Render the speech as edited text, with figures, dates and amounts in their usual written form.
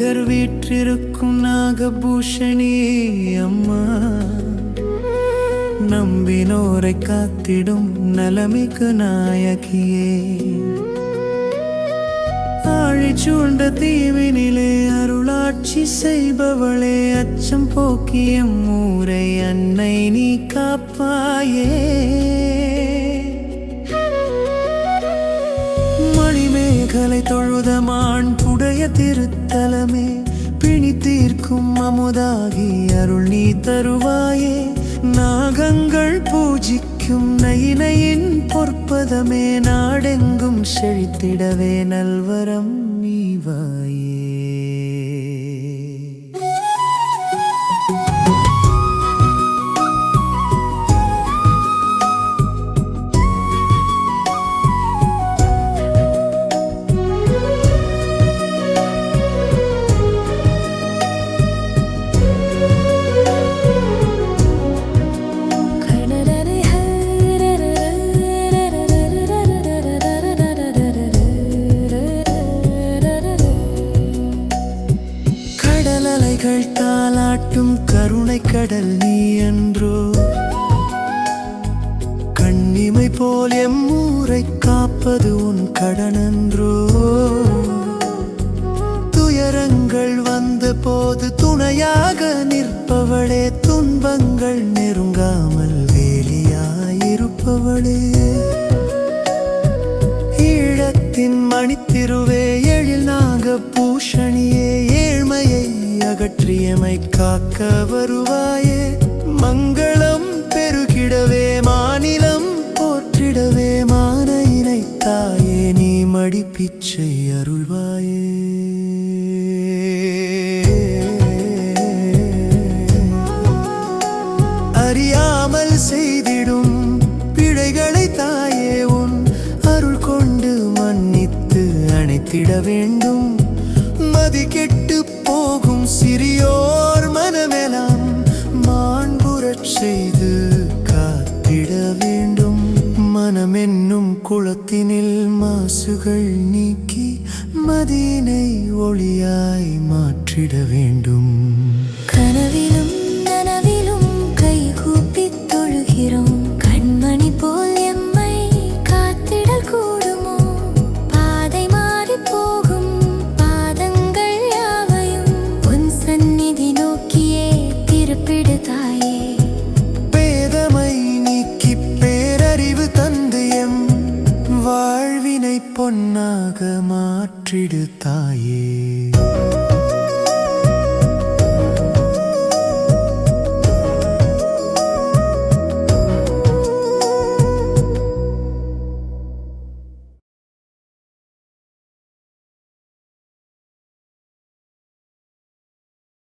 விநாயகர் வீற்றிருக்கும் நாகபூஷணி அம்மா, நம்பினோரை காத்திடும் நலமிகு நாயகியே. ஆழி சூழ்ந்த தீவினிலே அருளாட்சி செய்பவளே, அச்சம் போக்கிய மூரை அன்னை நீ காப்பாயே. மணிமேகலை தொழுத மான் புடைய திருத்தலமே, பிணி தீர்க்கும் அமுதாகி அருள் நீ தருவாயே. நாகங்கள் பூஜிக்கும் நயினையின் பொற்பதமே, நாடெங்கும் செழித்திடவே நல்வரம் நீவாயே. தாலாட்டும் கருணை கடல் நீ என்றோ, கண்ணிமை போல் எம்மூரை காப்பது உன் கடனன்றோ. துயரங்கள் வந்த போது துணையாக நிற்பவளே, துன்பங்கள் நெருங்காமல் வேலியாயிருப்பவளே. ஈழத்தின் மணித்திருவே எழில் நாக பூஷணியே, ஏழ்மையை அகற்றியமை காக்க வருவாயே. மங்களம் பெருகிடவே மாநிலம் போற்றிடவே மானையினை தாயே, நீ மடிப்பிச்சை அருள்வாயே. அறியாமல் செய்திடும் பிழைகளை தாயே, உன் அருள் கொண்டு மன்னித்து அணைத்திட வேண்டும். மதி கெட்டு போகும் சிறியோர் மனமெல்லாம் மாண்புறச் செய்து காத்திட வேண்டும். மனமென்னும் குளத்தினில் மாசுகள் நீக்கி மதியினை ஒளியாய் மாற்றிட வேண்டும். கனவிலும் நனவிலும் கைகூப்பி தொழுகிறோம், கண்மணி போல் எம்மை காத்திடல் கூடுமோ. பாதை மாறி போகும் பாதங்கள் யாவையும் உன் சந்நிதி நோக்கியே திருப்பிடு தாயே. பேதமை நீக்கி பேரறிவு தந்து எம் வாழ்வினை பொன்னாக மாற்றிடு தாயே.